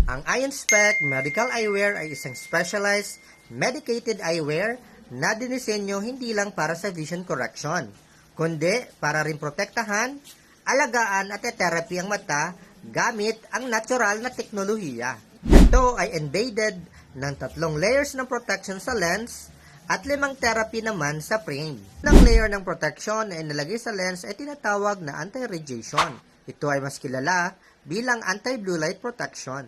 Ang Eye-Inspect Medical Eyewear ay isang specialized medicated eyewear na dinisenyo hindi lang para sa vision correction, kundi para rin protektahan, alagaan at therapy ang mata gamit ang natural na teknolohiya. Ito ay embedded ng 3 layers ng protection sa lens at 5 therapy naman sa frame. Ang layer ng protection na inilagay sa lens ay tinatawag na anti-radiation. Ito ay mas kilala bilang anti-blue light protection.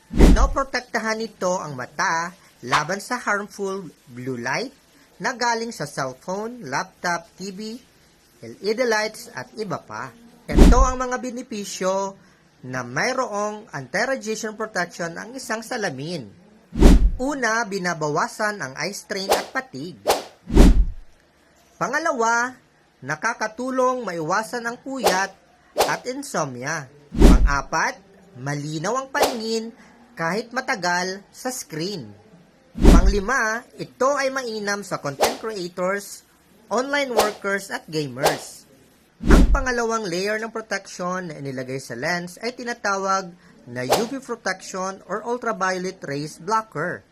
Pinoprotektahan nito ang mata laban sa harmful blue light na galing sa cellphone, laptop, TV, LED lights at iba pa. Ito ang mga benepisyo na mayroong anti-radiation protection ang isang salamin. Una, binabawasan ang eye strain at fatigue. Pangalawa, nakakatulong maiwasan ang puyat at insomnia. Pang-apat, malinaw ang paningin kahit matagal sa screen. Pang-lima, ito ay mainam sa content creators, online workers at gamers. Ang pangalawang layer ng protection na inilagay sa lens ay tinatawag na UV protection or ultraviolet rays blocker.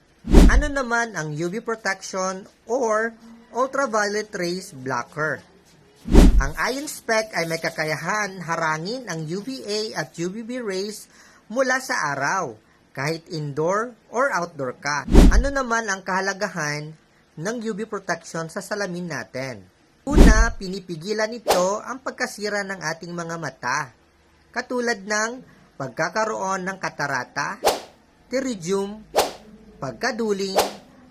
Ano naman ang UV protection or ultraviolet rays blocker? Ang Eye-Inspect ay may kakayahan harangin ang UVA at UVB rays mula sa araw, kahit indoor or outdoor ka. Ano naman ang kahalagahan ng UV protection sa salamin natin? Una, pinipigilan ito ang pagkasira ng ating mga mata, katulad ng pagkakaroon ng katarata, pterygium, pagkaduling,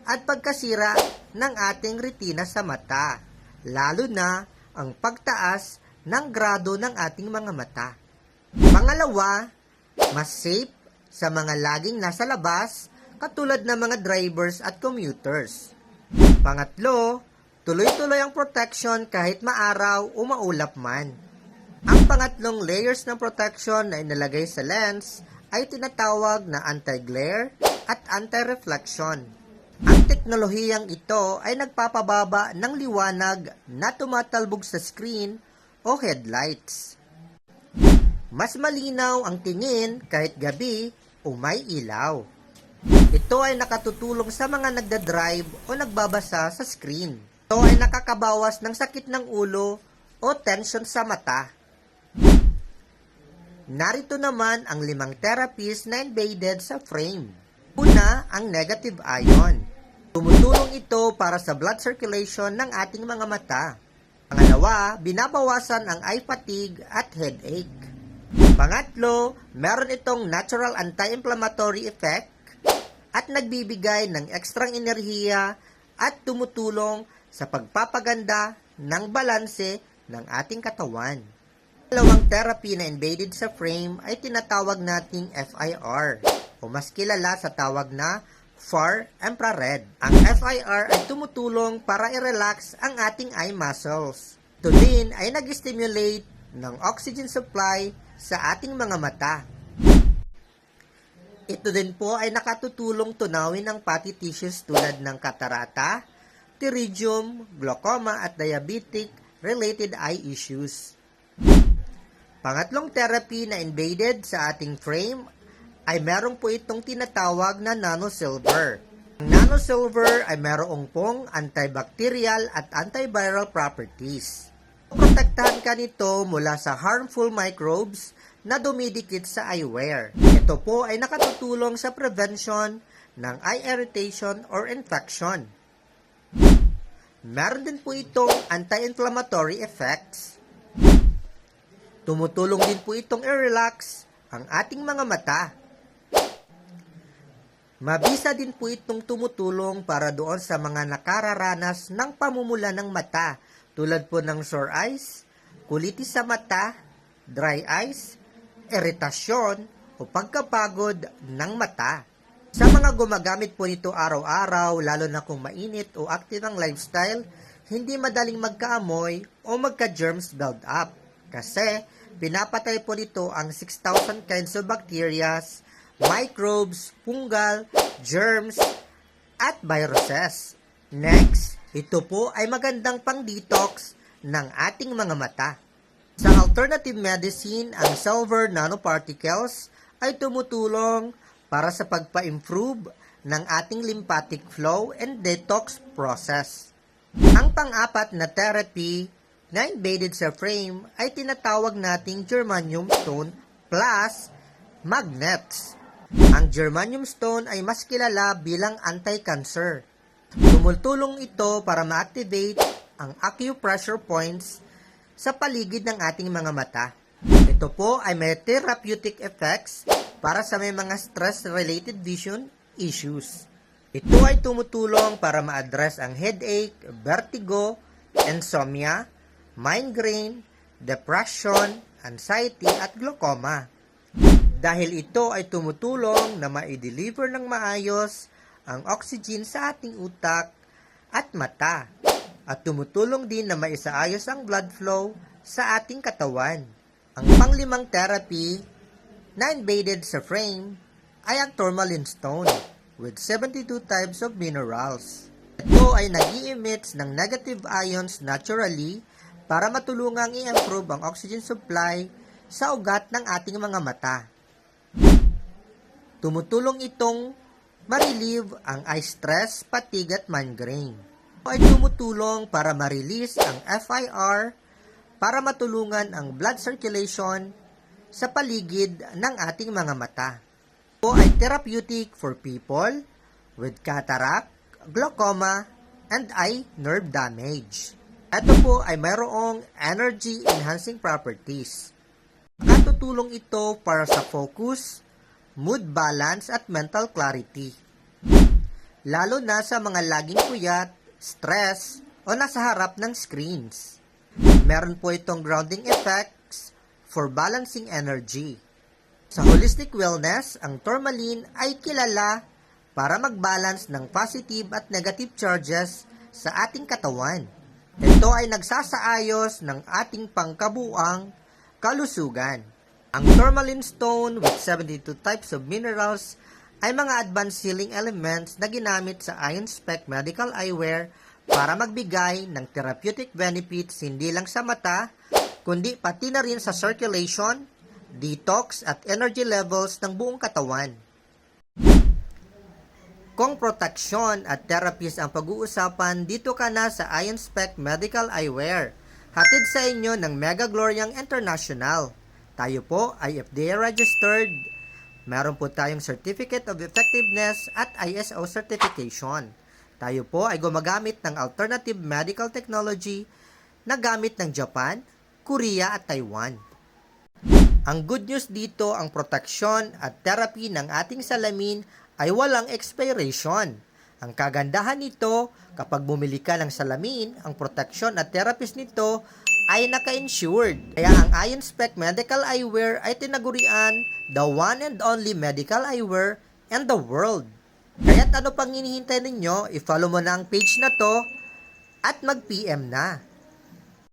at pagkasira ng ating retina sa mata, lalo na ang pagtaas ng grado ng ating mga mata. Pangalawa, mas safe sa mga laging nasa labas, katulad ng mga drivers at commuters. Pangatlo, tuloy-tuloy ang protection kahit maaraw o maulap man. Ang pangatlong layers ng protection na inilagay sa lens ay tinatawag na anti-glare at anti-reflection. Ang teknolohiyang ito ay nagpapababa ng liwanag na tumatalbog sa screen o headlights. Mas malinaw ang tingin kahit gabi o may ilaw. Ito ay nakatutulong sa mga nagdadrive o nagbabasa sa screen. Ito ay nakakabawas ng sakit ng ulo o tension sa mata. Narito naman ang 5 therapies na embedded sa frame. Una, ang negative ion. Tumutulong ito para sa blood circulation ng ating mga mata. Pangalawa, binabawasan ang eye fatigue at headache. Pangatlo, meron itong natural anti-inflammatory effect at nagbibigay ng ekstrang enerhiya at tumutulong sa pagpapaganda ng balanse ng ating katawan. Dalawang therapy na embedded sa frame ay tinatawag nating FIR o mas kilala sa tawag na far infrared. Ang FIR ay tumutulong para i-relax ang ating eye muscles. Ito din ay nag-stimulate ng oxygen supply sa ating mga mata. Ito din po ay nakatutulong tunawin ang fatty tissues tulad ng katarata, pterygium, glaucoma at diabetic-related eye issues. Pangatlong therapy na embedded sa ating frame ay meron po itong tinatawag na nanosilver. Ang nanosilver ay meron pong antibacterial at antiviral properties. Protektahan ka nito mula sa harmful microbes na dumidikit sa eyewear. Ito po ay nakatutulong sa prevention ng eye irritation or infection. Meron din po itong anti-inflammatory effects. Tumutulong din po itong i-relax ang ating mga mata. Mabisa din po itong tumutulong para doon sa mga nakararanas ng pamumula ng mata tulad po ng sore eyes, kulitis sa mata, dry eyes, iritasyon o pagkapagod ng mata. Sa mga gumagamit po nito araw-araw, lalo na kung mainit o active ang lifestyle, hindi madaling magkaamoy o magka-germs build up. Kasi pinapatay po nito ang 6,000 kinds of bacteria, microbes, fungal, germs, at viruses. Next, ito po ay magandang pang-detox ng ating mga mata. Sa alternative medicine, ang silver nanoparticles ay tumutulong para sa pagpa-improve ng ating lymphatic flow and detox process. Ang pang-apat na therapy na embedded sa frame ay tinatawag nating germanium stone plus magnets. Ang germanium stone ay mas kilala bilang anti-cancer. Tumutulong ito para ma-activate ang acupressure points sa paligid ng ating mga mata. Ito po ay may therapeutic effects para sa may mga stress-related vision issues. Ito ay tumutulong para ma-address ang headache, vertigo, insomnia, migraine, depression, anxiety at glaucoma. Dahil ito ay tumutulong na ma-deliver ng maayos ang oxygen sa ating utak at mata at tumutulong din na maisaayos ang blood flow sa ating katawan. Ang panglimang therapy na embedded sa frame ay ang tourmaline stone with 72 types of minerals. Ito ay nag-i-emit ng negative ions naturally para matulungang i-improve ang oxygen supply sa ugat ng ating mga mata. Tumutulong itong ma-relieve ang eye stress, fatigue at migraine. Ito ay tumutulong para ma-release ang FIR para matulungan ang blood circulation sa paligid ng ating mga mata. Ito ay therapeutic for people with cataract, glaucoma, and eye nerve damage. Ito po ay mayroong energy-enhancing properties. Nakatutulong ito para sa focus, mood balance, at mental clarity. Lalo na sa mga laging puyat, stress, o nasa harap ng screens. Meron po itong grounding effects for balancing energy. Sa holistic wellness, ang tourmaline ay kilala para mag-balance ng positive at negative charges sa ating katawan. Ito ay nagsasaayos ng ating pangkabuang kalusugan. Ang tourmaline stone with 72 types of minerals ay mga advanced healing elements na ginamit sa IonSpec Medical Eyewear para magbigay ng therapeutic benefits hindi lang sa mata, kundi pati na rin sa circulation, detox at energy levels ng buong katawan. Kung proteksyon at therapies ang pag-uusapan, dito ka na sa IonSpec Medical Eyewear. Hatid sa inyo ng Mega Gloriang International. Tayo po ay FDA registered. Meron po tayong Certificate of Effectiveness at ISO certification. Tayo po ay gumagamit ng alternative medical technology na gamit ng Japan, Korea at Taiwan. Ang good news dito, ang proteksyon at therapy ng ating salamin ay walang expiration. Ang kagandahan nito, kapag bumili ka ng salamin, ang proteksyon at therapies nito ay naka-insured. Kaya ang IonSpec Medical Eyewear ay tinagurian the one and only medical eyewear in the world. Kaya't ano pang hinihintay ninyo, i-follow mo na ang page na to at mag-PM na.